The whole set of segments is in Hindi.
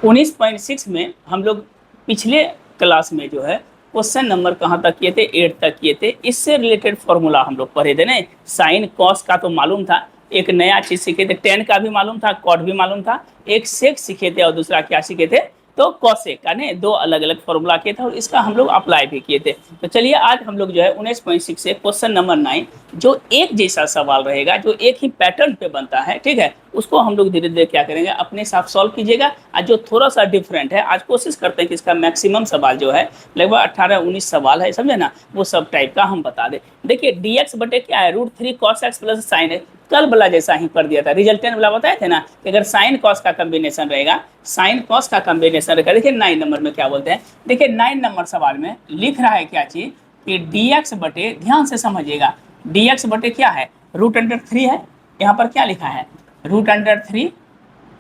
19.6 में हम लोग पिछले क्लास में जो है क्वेश्चन नंबर कहाँ तक किए थे, 8 तक किए थे। इससे रिलेटेड फॉर्मूला हम लोग पढ़े थे ना। साइन कॉस का तो मालूम था, एक नया चीज सीखे थे, टेन का भी मालूम था, कॉट भी मालूम था, एक सेक सीखे थे और दूसरा क्या सीखे थे, तो कॉसेक का ने दो अलग अलग फॉर्मूला किए थे और इसका हम लोग अप्लाई भी किए थे। तो चलिए आज हम लोग जो है 19.6 से क्वेश्चन नंबर 9 जो एक जैसा सवाल रहेगा, जो एक ही पैटर्न पे बनता है, ठीक है, उसको हम लोग धीरे धीरे क्या करेंगे अपने साथ सॉल्व कीजिएगा। आज जो थोड़ा सा डिफरेंट है, आज कोशिश करते हैं कि इसका मैक्सिमम सवाल जो है लगभग 18-19 सवाल है, समझे ना, वो सब टाइप का हम बता दें। देखिए dx बटे क्या है, √3 cos x प्लस साइन है, कल वाला जैसा ही कर दिया था, रिजल्टेंट वाला बताए थे ना कि अगर साइन कॉस का कॉम्बिनेशन रहेगा, साइन कॉस का कॉम्बिनेशन रहेगा। देखिए 9 नंबर में क्या बोलते हैं, देखिए 9 नंबर सवाल में लिख रहा है क्या चीज कि dx बटे, ध्यान से समझिएगा, dx बटे क्या है, √3 है, यहाँ पर क्या लिखा है √3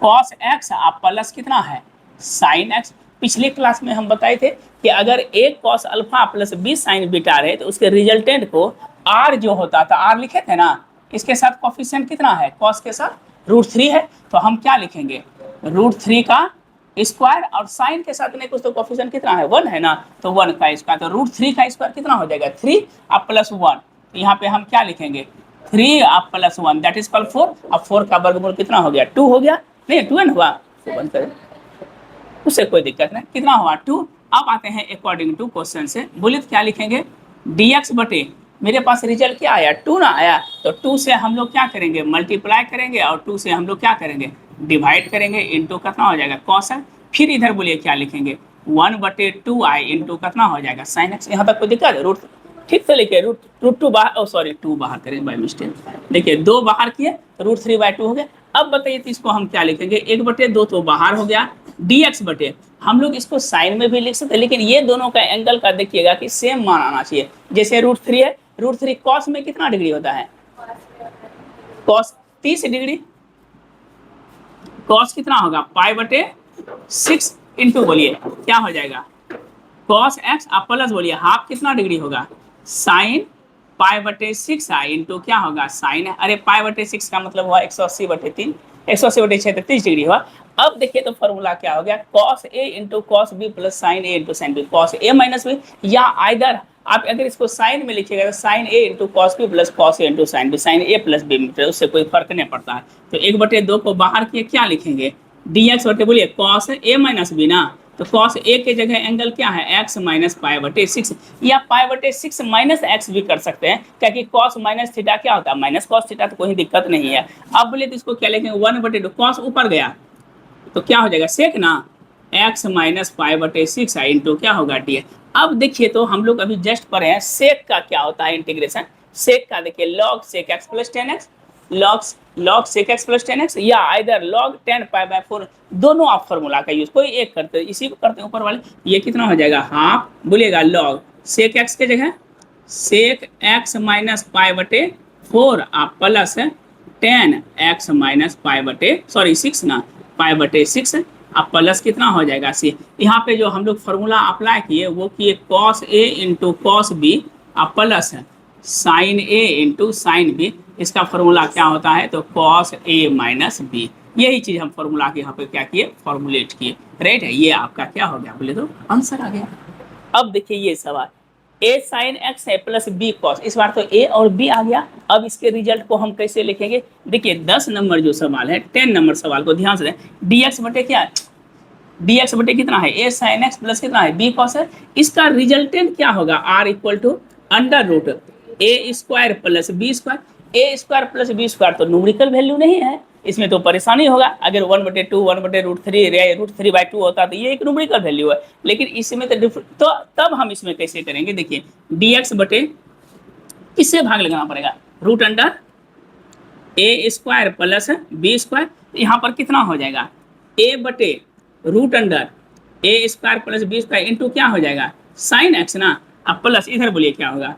cos x आप प्लस कितना है साइन x। पिछले क्लास में हम बताए थे कि अगर एक cos alpha plus b sine beta रहे तो उसके रिजल्टेंट को r जो होता था, r लिखे थे ना, इसके साथ कोफिशिएंट कितना है, cos के साथ √3 है, तो हम क्या लिखेंगे √3 का स्क्वायर, और साइन के साथ नहीं कुछ तो कोफिशिएंट कितना है 1 है ना, तो 1 का स्क्वायर, तो √3 का स्क्वायर कितना हो जाएगा 3 अब प्लस 1, यहाँ पे हम क्या लिखेंगे 3 अब प्लस 1 दैट इज कॉल 4। अब 4 का वर्गमूल कितना हो गया 2 हो गया, नहीं 2 न हुआ, तो बंद करें, उससे कोई दिक्कत नहीं, कितना हुआ 2। अब आते हैं अकॉर्डिंग टू क्वेश्चन से, बोलिए तो क्या लिखेंगे dx बटे, मेरे पास रिजल्ट क्या आया 2 ना आया, तो 2 से हम लोग क्या करेंगे मल्टीप्लाई करेंगे और 2 से हम लोग क्या करेंगे डिवाइड करेंगे, इंटू कितना हो जाएगा cos है। फिर इधर बोलिए क्या लिखेंगे 1/2 i इंटू कितना हो जाएगा sin x। यहाँ तक कोई दिक्कत है, रूट ठीक से लिखिए, रूट 2 बाहर, सॉरी 2 बाहर करें बाय मिस्टेक, देखिए 2 बाहर किए √3/2 हो गया। अब बताइए तो इसको हम क्या लिखेंगे 1/2 तो बाहर हो गया, dx बटे, हम लोग इसको साइन में भी लिख सकते हैं, लेकिन ये दोनों का एंगल का देखिएगा कि सेम मान आना चाहिए। जैसे √3 है, √3 कॉस में कितना डिग्री होता है, कॉस 30 डिग्री, कॉस कितना होगा π/6 इंटू, बोलिए क्या हो जाएगा cos x आप प्लस बोलिए हाफ कितना डिग्री होगा साइन π/6 आई इंटू क्या होगा साइन है, अरे π/6 का मतलब हुआ 180/3, 180/6 तो 30 डिग्री हुआ। अब देखिए तो फॉर्मूला क्या हो गया cos a into cos b plus sine a into sine b, cos a minus b, या आइदर आप अगर इसको साइन में लिखिएगा तो sine a into cos b plus cos a into sine b, sine a plus b में, उससे कोई फर्क नहीं पड़ता है। तो 1/2 को बाहर किए क्या लिखेंगे dx बटे, बोलिए कॉस a माइनस बी ना, तो cos a के जगह एंगल क्या है x माइनस π/6, या π/6 माइनस x भी कर सकते हैं, क्योंकि cos माइनस थीटा क्या होता है माइनस cos थीटा, तो कोई दिक्कत नहीं है। अब बोले तो इसको क्या लिखेंगे 1/2, cos ऊपर गया तो क्या हो जाएगा सेक ना, x माइनस π/6 इंटू क्या होगा डी। अब देखिए तो हम लोग अभी जस्ट पढ़े हैं सेक का क्या होता है इंटीग्रेशन, सेक का देखिए log sec x plus 10x, log sec x plus 10x, या आइदर log 10π/4, दोनों आप फॉर्मूला का यूज कोई एक करते हैं, इसी को करते हैं ऊपर वाले, ये कितना हो जाएगा हाफ, बोलिएगा log sec x के जगह sec x माइनस π/4 आप प्लस 10x माइनस π/6 ना π/6 अब प्लस कितना हो जाएगा सी। यहाँ पे जो हम लोग फॉर्मूला अप्लाई किए वो किए cos a into cos b अब plus sine a into sine b, इसका फॉर्मूला क्या होता है तो cos a माइनस बी, यही चीज हम फॉर्मूला के यहाँ पे क्या किए फॉर्मुलेट किए, राइट है, ये आपका क्या हो गया बोले तो आंसर आ गया। अब देखिए ये सवाल a साइन x है प्लस b कॉस, इस बार तो a और b आ गया। अब इसके रिजल्ट को हम कैसे लिखेंगे, देखिए 10 नंबर जो सवाल है 10 नंबर सवाल को ध्यान से दें, dx बटे क्या है, dx बटे कितना है a साइन x प्लस कितना है b कॉस है, इसका रिजल्टेंट क्या होगा r equal to √a² plus b square, a² plus b square तो न्यूमेरिकल वैल्यू नहीं है, इसमें तो परेशानी होगा, अगर 1/2 1/√3 √3/2 होता तो ये एक न्यूमेरिकल वैल्यू है, लेकिन इसमें तो तब हम इसमें कैसे करेंगे, देखिए dx बटे किससे भाग लगाना पड़ेगा √a² प्लस b², यहाँ पर कितना हो जाएगा a बटे √a² प्लस b² इंटू क्या हो जाएगा साइन x ना, अब प्लस इधर बोलिए क्या होगा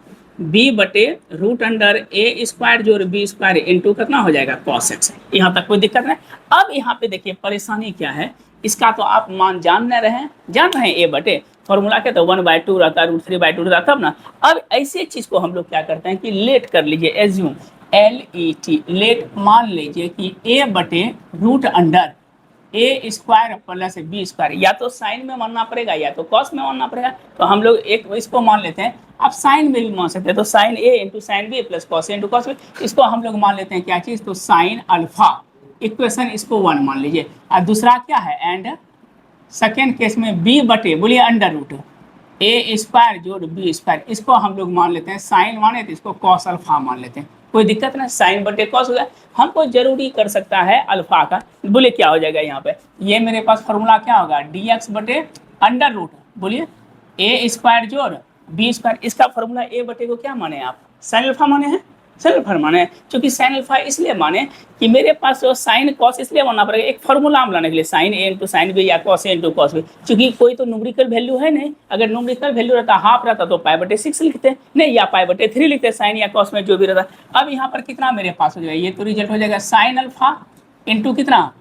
b बटे √a² जो b² इंटू कितना हो जाएगा cos x, यहाँ तक कोई दिक्कत नहीं। अब यहाँ पे देखिए परेशानी क्या है, इसका तो आप मान जान रहे हैं a बटे फॉर्मूला क्या तो 1/2 रहता है √3/2 रहता तब ना। अब ऐसे चीज को हम लोग क्या करते हैं कि लेट कर लीजिए, एज्यूम LET लेट मान लीजिए कि a बटे √, ए स्क्वायर प्लस बी स्क्वायर, या तो साइन में मानना पड़ेगा या तो कॉस में मानना पड़ेगा। तो हम लोग एक इसको मान लेते हैं, आप साइन में भी मान सकते हैं, तो sine a into sine b plus cos a into cos b, इसको हम लोग मान लेते हैं क्या चीज, तो साइन अल्फा इक्वेशन, इसको 1 मान लीजिए। और दूसरा क्या है, एंड सेकेंड केस में बी बटे बोलिए अंडर रूट ए स्क्वायर जोड़ बी स्क्वायर, इसको हम लोग मान लेते हैं साइन माने तो इसको कॉस अल्फा मान लेते हैं, कोई दिक्कत ना, साइन बटे कॉस हो गया। हमको जरूरी कर सकता है अल्फा का, बोले क्या हो जाएगा यहाँ पे, ये मेरे पास फॉर्मूला क्या होगा, डी एक्स बटे अंडर रूट बोलिए ए स्क्वायर जोड़ बी स्क्वायर, इसका फॉर्मूला ए बटे को क्या माने आप, साइन अल्फा माने हैं, साइन अल्फा माने, क्योंकि साइन अल्फा इसलिए माने कि मेरे पास जो साइन कॉस इसलिए मानना पड़ेगा, एक फॉर्मूला हम लाने के लिए sign a into sine B या cos a into cos B, क्योंकि कोई तो न्यूमेरिकल वैल्यू है नहीं, अगर न्यूमेरिकल वैल्यू रहता हाफ रहता तो पाई बटे 6 लिखते नहीं, या पाई बटे 3 लिखते साइन या कॉस में जो भी रहता। अब यहाँ पर कितना मेरे पास हो जाएगा, ये तो रिजल्ट हो जाएगा साइन अल्फा इंटू कितना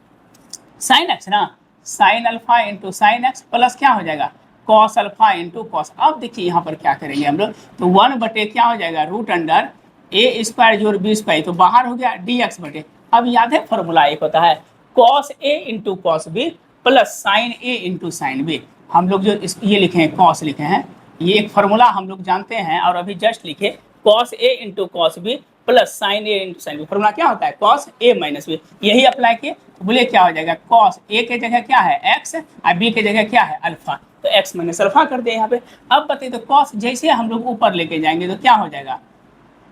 साइन एक्स ना, sine alpha into sine x plus क्या हो जाएगा कॉस अल्फा इंटू कॉस। अब देखिए यहाँ पर क्या करेंगे हम लोग, तो 1 बटे क्या हो जाएगा रूट अंडर ए स्क्वायर जोड़ बी स्क्वायर, तो बाहर हो गया डी एक्स बटे। अब याद है फॉर्मूला एक होता है cos a into cos b plus sine a into sine b, हम लोग जो ये लिखे हैं कॉस लिखे हैं, ये एक फॉर्मूला हम लोग जानते हैं, और अभी जस्ट लिखे cos a into cos b plus sine a into sine b, formula क्या होता है कॉस ए माइनस बी, यही अप्लाई किए तो बोले क्या हो जाएगा, कॉस ए के जगह क्या है एक्स और बी के जगह क्या है अल्फा, तो एक्स माइनस अल्फा कर दे यहाँ पे। अब बताइए तो कॉस जैसे हम लोग ऊपर लेके जाएंगे तो क्या हो जाएगा,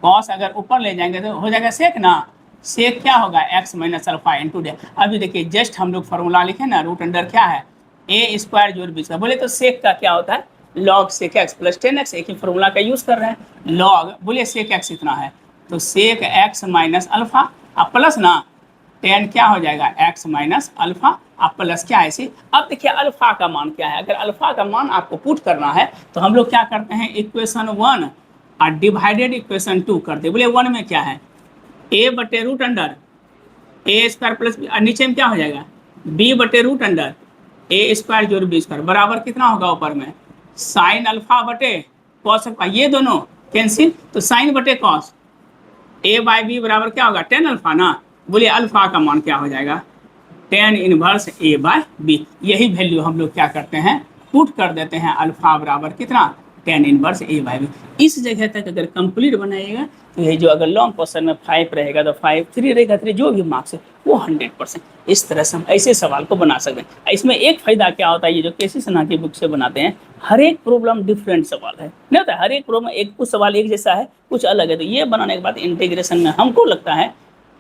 कॉस अगर ऊपर ले जाएंगे तो हो जाएगा सेक ना, सेक क्या होगा x minus alpha into day. अभी देखिए जस्ट हम लोग फॉर्मूला लिखे ना, रूट अंडर क्या है ए स्क्वायर जोड़ बी स्क्वायर, बोले तो सेक का क्या होता है log sec x plus 10x, एक ही फॉर्मूला का यूज कर रहे हैं, लॉग बोलिए सेक एक्स इतना है तो सेक एक्स माइनस अल्फा अब प्लस ना 10 क्या हो जाएगा एक्स माइनस अल्फा अब प्लस क्या है इसी। अब देखिए अल्फा का मान क्या है, अगर अल्फा का मान आपको पुट करना है तो हम लोग क्या करते हैं इक्वेशन 1 और डिवाइडेड इक्वेशन 2 करते, बोले 1 में क्या है ए बटे रूट अंडर ए स्क्वायर प्लस बी, नीचे में क्या हो जाएगा बी बटे रूट अंडर ए स्क्वायर जोड़ बी स्क्वायर बराबर कितना होगा ऊपर में साइन अल्फा बटे कॉस अल्फा, ये दोनों कैंसिल तो साइन बटे कॉस ए बाई बी बराबर क्या होगा 10 अल्फा ना, बोलिए अल्फा का मान क्या हो जाएगा 10 इनवर्स ए बाय बी, यही वैल्यू हम लोग क्या करते हैं पुट कर देते हैं, अल्फा बराबर कितना 10 इनवर्स ए बाय बी। इस जगह तक अगर कंप्लीट बनाइएगा तो ये जो अगर लॉन्ग क्वेश्चन में 5 रहेगा तो 5, 3 रहेगा 3, जो भी मार्क्स है वो 100%, इस तरह से हम ऐसे सवाल को बना सकते हैं। इसमें एक फायदा क्या होता है, ये जो केसी सना की बुक से बनाते हैं हर एक प्रॉब्लम डिफरेंट सवाल है, नहीं होता हर एक प्रॉब्लम एक कुछ सवाल एक जैसा है कुछ अलग है, तो ये बनाने के बाद इंटीग्रेशन में हमको लगता है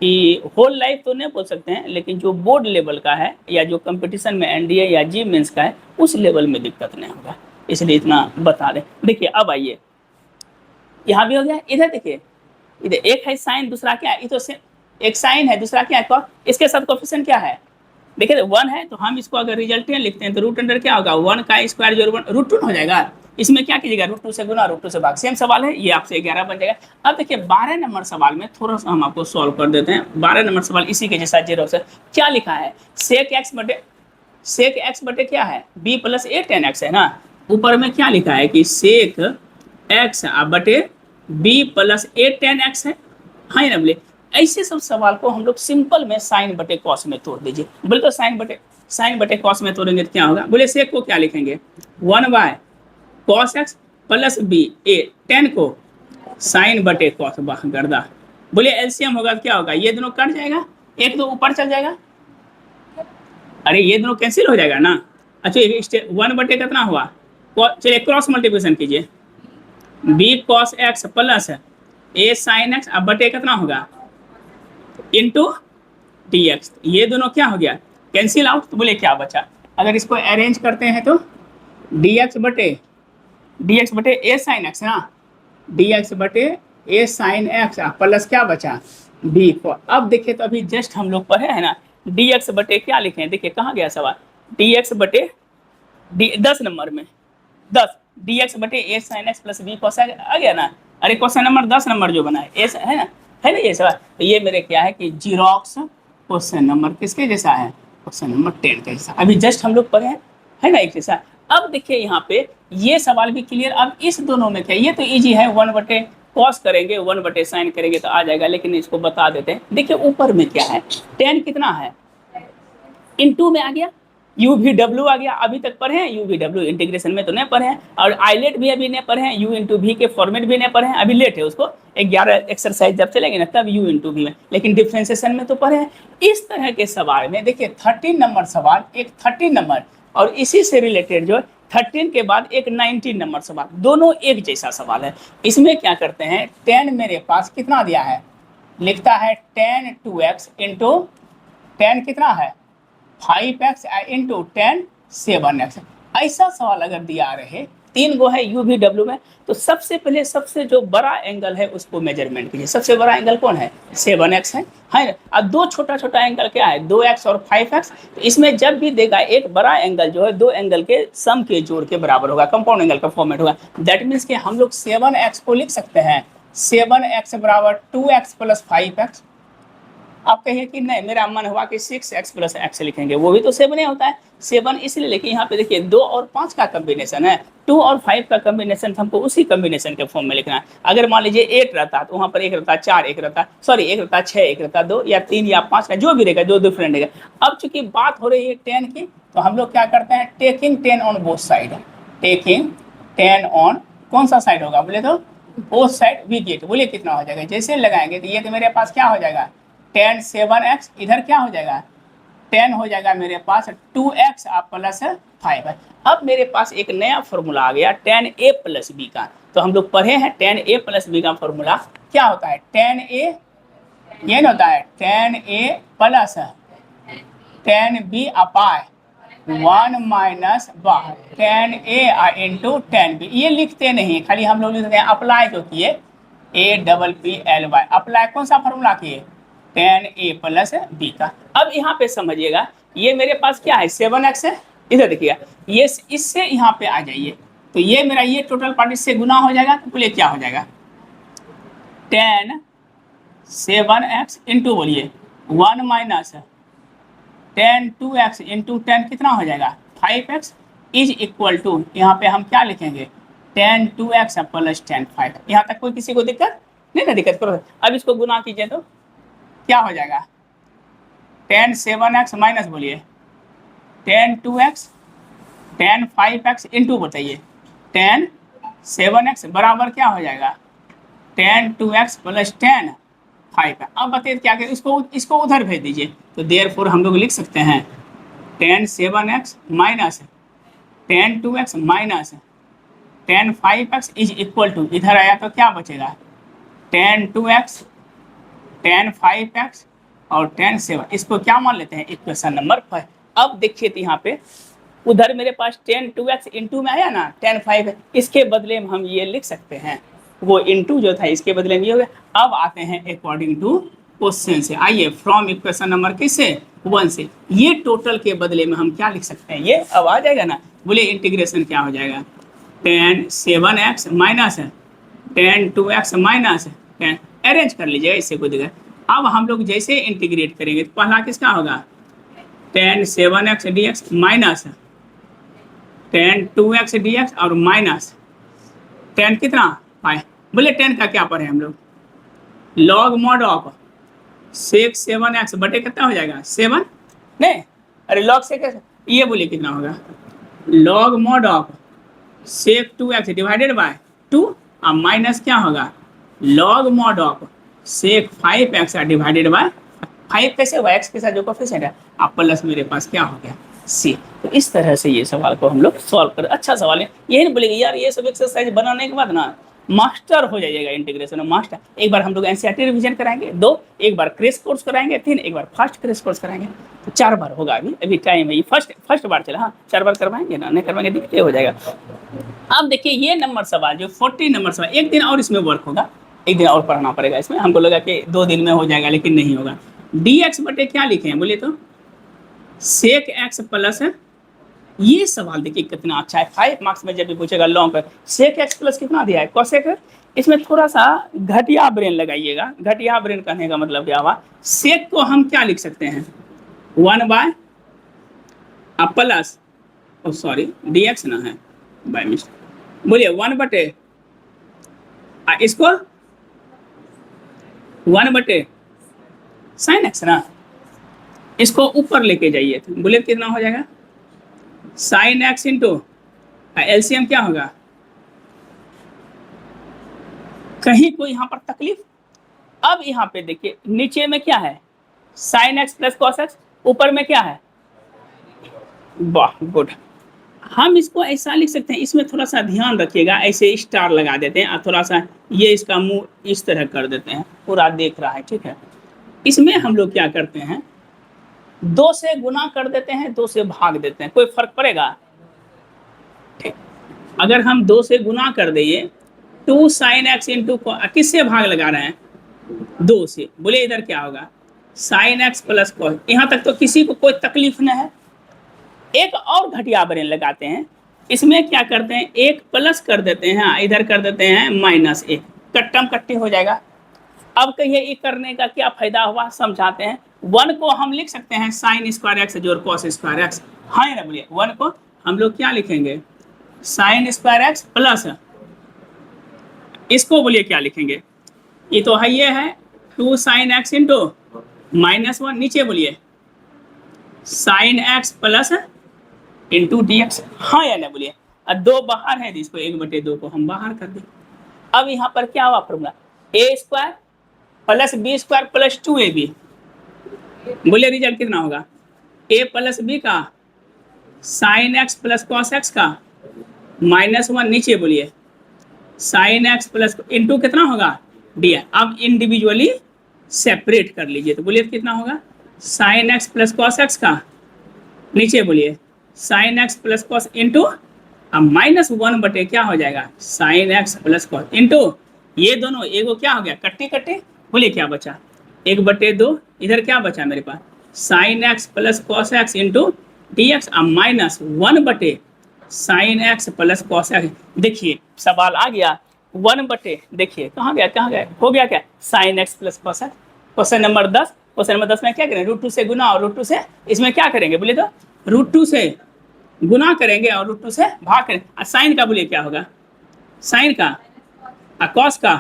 कि होल लाइफ तो नहीं बोल सकते हैं, लेकिन जो बोर्ड लेवल का है या जो कंपटीशन में एनडीए या जी मेंस का है उस लेवल में दिक्कत नहीं होगा, इसलिए इतना बता दें। देखिए अब आइए यहाँ भी हो गया, इधर देखिए इधर एक है साइन दूसरा क्या है, तो एक साइन है दूसरा क्या है, इसके साथ कोफिशिएंट क्या है देखिए 1 है, तो हम इसको अगर रिजल्टेंट लिखते हैं तो रूट अंडर क्या होगा 1 का स्क्वायर जोड़ 1 रूट 2 हो जाएगा, इसमें क्या कीजिएगा रूट 2 से गुना रूट 2 से भाग, सेम सवाल है ये आपसे 11 बन जाएगा। अब देखिए 12 नंबर सवाल में थोड़ा सा हम आपको सॉल्व कर देते हैं, 12 नंबर सवाल इसी के जैसा जीरो से क्या लिखा है सेक एक्स बटे क्या है बी प्लस ए टेन एक्स है ना, ऊपर में क्या लिखा है कि सेक एक्स बटे बी प्लस ए टेन एक्स है, हाँ ना बोले ऐसे सब सवाल को हम लोग सिंपल में साइन बटे कॉस में तोड़ दीजिए, बोले तो साइन बटे कॉस में तोड़ेंगे तो क्या होगा, बोले सेक को क्या लिखेंगे 1 by cos x plus b a 10 को साइन बटे कॉस गर्दा, बोले एलसीएम होगा तो क्या होगा ये दोनों कट जाएगा एक दो ऊपर चल जाएगा, अरे ये दोनों कैंसिल हो जाएगा ना। अच्छा 1 बटे कितना हुआ, चलिए क्रॉस मल्टीप्लिकेशन कीजिए बी कॉस एक्स प्लस ए साइन एक्स अब बटे कितना होगा इंटू डी एक्स, ये दोनों क्या हो गया कैंसिल आउट, तो बोले क्या बचा, अगर इसको अरेंज करते हैं तो डी एक्स बटे ए साइन एक्स ना, डी एक्स बटे ए साइन एक्स प्लस क्या बचा बी को। अब देखिए तो अभी जस्ट हम लोग पढ़े हैं ना डी एक्स बटे क्या लिखे हैं, देखिए कहाँ गया सवाल डी एक्स बटे 10 नंबर में 10 डी एक्स बटे a sine x plus b cos आ गया ना, अरे क्वेश्चन नंबर 10 नंबर जो बना है ना ये सवाल, तो ये मेरे क्या है कि जीरोक्स क्वेश्चन नंबर किसके जैसा है क्वेश्चन नंबर 10 का जैसा, अभी जस्ट हम लोग पढ़े हैं है ना एक जैसा। अब देखिए यहाँ पे ये सवाल भी क्लियर, अब इस दोनों में क्या ये तो इजी है 1 बटे कॉस करेंगे 1 बटे साइन करेंगे तो आ जाएगा, लेकिन इसको बता देते हैं। देखिए ऊपर में क्या है 10 कितना है इनटू में आ गया, यू वी डब्ल्यू आ गया, अभी तक पढ़े हैं यू वी डब्ल्यू, इंटीग्रेशन में तो नहीं पढ़े हैं, और आईलेट भी अभी नहीं पढ़े हैं, यू इंटू वी के फॉर्मेट भी नहीं पढ़े हैं, अभी लेट है उसको, 11 एक्सरसाइज जब चलेंगे ना तब यू इंटू वी में, लेकिन डिफ्रेंसिएशन में तो पढ़े हैं। इस तरह के सवाल में देखिए 13 नंबर सवाल, एक 13 नंबर और इसी से रिलेटेड जो 13 के बाद एक 19 नंबर सवाल, दोनों एक जैसा सवाल है। इसमें क्या करते हैं, 10 मेरे पास कितना दिया है, लिखता है 10 2x इंटू 10 कितना है 5x इंटू 10 7x। ऐसा सवाल अगर दिया रहे, 3 गो है यू वी डब्ल्यू में, तो सबसे पहले सबसे जो बड़ा एंगल है उसको मेजरमेंट कीजिए। सबसे बड़ा एंगल कौन है, 7x है ना। अब दो छोटा छोटा एंगल क्या है, 2x और 5x। तो इसमें जब भी देगा एक बड़ा एंगल जो है दो एंगल के सम के जोड़ के बराबर होगा, कंपाउंड एंगल का फॉर्मेट होगा। दैट मीन्स कि हम लोग 7x को लिख सकते हैं 7x बराबर 2x प्लस 5x। आप कहिए कि नहीं मेरा मन हुआ कि 6x प्लस एक्स लिखेंगे, वो भी तो 7 ही होता है। 7 इसलिए लेकिन यहाँ पे देखिए 2 और 5 का कॉम्बिनेशन है, 2 और 5 का कॉम्बिनेशन हमको उसी कॉम्बिनेशन के फॉर्म में लिखना है। अगर मान लीजिए 8 रहता तो वहाँ पर एक रहता 4, एक रहता सॉरी एक रहता 6, एक रहता 2 या 3 या 5 का जो भी रहेगा, जो डिफरेंट रहेगा। अब चूंकि बात हो रही है 10 की, तो हम लोग क्या करते हैं, taking 10 on both side, taking 10 on कौन सा साइड होगा बोले तो बोथ साइड वी गेट। बोलिए कितना हो जाएगा, जैसे लगाएंगे तो ये तो मेरे पास क्या हो जाएगा 10 7x, इधर क्या हो जाएगा 10 हो जाएगा मेरे पास 2x प्लस 5 है। अब मेरे पास एक नया फॉर्मूला आ गया 10a प्लस बी का। तो हम लोग पढ़े हैं 10a प्लस बी का फॉर्मूला क्या होता है, 10a ये ना होता है 10a प्लस 10b अपाय 1 माइनस 10a इंटू 10b। ये लिखते नहीं, खाली हम लोग लिखते हैं अप्लाई जो किए APPLY, अप्लाई कौन सा फॉर्मूला किए 10a प्लस बी का। अब यहाँ पे समझिएगा ये मेरे पास क्या है 7x है, इधर देखिएगा ये इससे यहाँ पे आ जाइए, तो ये मेरा ये टोटल पार्ट इससे गुना हो जाएगा, तो बोलिए क्या हो जाएगा 10 7x इंटू बोलिए 1 माइनस 10 2x इंटू 10 कितना हो जाएगा 5x इज इक्वल टू, यहाँ पे हम क्या लिखेंगे 10 2x प्लस 10 5। यहाँ तक कोई किसी को दिक्कत नहीं ना, दिक्कत करो। अब इसको गुना कीजिए तो क्या हो जाएगा 10 7x माइनस बोलिए 10 2x 10 5x इंटू बताइए 10 7x बराबर क्या हो जाएगा 10 2x प्लस 10 5। अब बताइए क्या करें, इसको उधर भेज दीजिए, तो देयरफॉर हम लोग लिख सकते हैं 10 7x minus 10 2x minus 10 5x is equal to, इधर आया तो क्या बचेगा 10 2x 10 5x और 10 7। इसको क्या मान लेते हैं इक्वेशन नंबर 5। अब देखिए तो यहाँ पे उधर मेरे पास 10 2x इंटू में आया ना 10 5, इसके बदले में हम ये लिख सकते हैं, वो इंटू जो था इसके बदले में ये हो गया। अब आते हैं अकॉर्डिंग टू क्वेश्चन से, आइए फ्रॉम इक्वेशन नंबर किससे 1 से, ये टोटल के बदले में हम क्या लिख सकते हैं, ये अब आ जाएगा ना। बोले इंटीग्रेशन क्या हो जाएगा 10 7x minus 10 2x minus 10, arrange कर लीजिएगा, इससे कोई दिक्कत। अब हम लोग जैसे इंटीग्रेट करेंगे तो पहला किसका होगा 10 7x dx minus 10 2x dx और माइनस 10 कितना 5। बोले 10 का क्या पढ़े हम लोग, लॉग मॉड ऑफ 6 7x बटे कितना हो जाएगा 7, नहीं अरे लॉग से कैसे, ये बोलिए कितना होगा log mod of 6 2x divided by 2 और माइनस क्या होगा log mod of 6 5x divided by 5 कैसे हुआ x के साथ जो कोफिशिएंट है, आप प्लस मेरे पास क्या हो गया c। तो इस तरह से ये सवाल को हम लोग सॉल्व कर, अच्छा सवाल है। यही नहीं बोलेंगे यार ये सब एक्सरसाइज बनाने के बाद ना मास्टर हो जाइएगा इंटीग्रेशन में, मास्टर। एक बार हम लोग एनसीईआरटी रिवीजन कराएंगे, 2 एक बार क्रैश कोर्स कराएंगे, 3 एक बार फास्ट क्रैश कोर्स कराएंगे, तो 4 बार होगा। अभी टाइम है, ये फर्स्ट बार चला, हाँ 4 बार करवाएंगे ना, नहीं करवाएंगे दिक्कत हो जाएगा। अब देखिए ये नंबर सवाल जो 40 नंबर सवाल, एक दिन और इसमें वर्क होगा, एक दिन और पढ़ना पड़ेगा इसमें। हमको लगा कि 2 दिन में हो जाएगा, लेकिन नहीं होगा। dx बटे क्या लिखे हैं बोलिए तो सेक x प्लस, ये सवाल देखिए कितना अच्छा है, 5 मार्क्स में जब भी पूछेगा लॉन्ग पर सेक x प्लस कितना दिया है कोसेक। इसमें थोड़ा सा घटिया ब्रेन लगाइएगा, घटिया ब्रेन कहने का मतलब क्या हुआ, सेक को हम क्या लिख सकते हैं 1 बाय प्लस सॉरी dx ना है बाय मिस्टेक, बोलिए 1 बटे इसको 1 बटे साइन एक्स ना, इसको ऊपर लेके जाइए तो बोले कितना हो जाएगा, साइन एक्स इंटू एलसीएम क्या होगा, कहीं कोई यहाँ पर तकलीफ। अब यहाँ पे देखिए नीचे में क्या है, sign x plus cos x, ऊपर में क्या है, वाह गुड। हम इसको ऐसा लिख सकते हैं, इसमें थोड़ा सा ध्यान रखिएगा, ऐसे स्टार लगा देते हैं और थोड़ा सा ये इसका मुंह इस तरह कर देते हैं, पूरा देख रहा है, ठीक है। इसमें हम लोग क्या करते हैं, 2 से गुना कर देते हैं, 2 से भाग देते हैं, कोई फर्क पड़ेगा, ठीक। अगर हम 2 से गुना कर देंगे 2 साइन एक्स इंटू, किससे भाग लगा रहे हैं, 2 से, बोले इधर क्या होगा, साइन एक्स प्लस कॉस। यहाँ तक तो किसी को कोई तकलीफ न है। एक और घटिया बरेन लगाते हैं, इसमें क्या करते हैं, एक प्लस कर देते हैं, इधर कर देते हैं माइनस एक, कट्टम कट्टी हो जाएगा। अब कहिए ये करने का क्या फायदा हुआ, समझाते हैं। 1 को हम लिख सकते हैं साइन स्क्वायर एक्स जोड़ कॉस स्क्वायर एक्स, हाँ ना बोलिए। 1 को हम लोग क्या लिखेंगे, साइन स्क्वायर एक्स प्लस, इसको बोलिए क्या लिखेंगे, ये तो है, ये है 2 साइन एक्स इंटू -1, नीचे बोलिए sign x plus into d x, हाँ या ना बोलिए। और 2 बाहर है, इसको 1/2 को हम बाहर कर दें। अब यहाँ पर क्या हुआ formula, a square plus b square plus 2ab, बोलिए रिजल्ट कितना होगा, a प्लस बी का sine x plus cos x का -1, नीचे बोलिए साइन एक्स प्लस इंटू कितना होगा डी। अब इंडिविजुअली सेपरेट कर लीजिए, तो बोलिए कितना होगा, sign x plus cos x का, नीचे बोलिए sign x plus cos into, अब -1 बटे क्या हो जाएगा, sign x plus cos into, ये दोनों एगो क्या हो गया, कट्टी कट्टी, बोलिए क्या बचा, 1/2, इधर क्या बचा मेरे पास, sine x plus cos x into d x, अब -1 बटे sine x plus cos x. देखिए सवाल आ गया 1 बटे, देखिए कहाँ गया, हो गया क्या, sign x plus cos x. Question number 10, question number 10 में क्या करेंगे, √2 से गुना और √2 से, इसमें क्या करेंगे बोलिए तो, √2 से गुना करेंगे और √2 से भाग करेंगे। साइन का बोलिए क्या होगा, साइन का, कॉस का,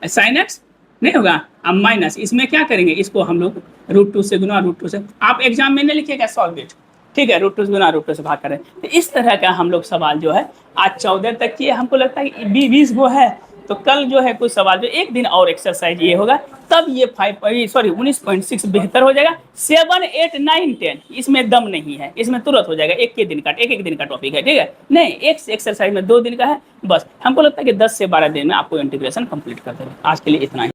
साइन एक्स नहीं होगा, अब माइनस, इसमें क्या करेंगे, इसको हम लोग √2 से गुना √2 से, आप एग्जाम में नहीं लिखिएगा सॉल्व इट, ठीक है, √2 से गुना √2 से भाग करें। तो इस तरह का हम लोग सवाल जो है आज 14 तक किए, हमको लगता है कि 20 वो है, तो कल जो है कुछ सवाल जो एक दिन और एक्सरसाइज ये होगा, तब ये 19.6 बेहतर हो जाएगा। 7, 8, 9, 10 इसमें दम नहीं है, इसमें तुरंत हो जाएगा, एक दिन का टॉपिक है, ठीक है, नहीं एक एक्सरसाइज में 2 दिन का है बस। हमको लगता है कि 10 से 12 दिन में आपको इंटीग्रेशन कंप्लीट कर देंगे। आज के लिए इतना ही।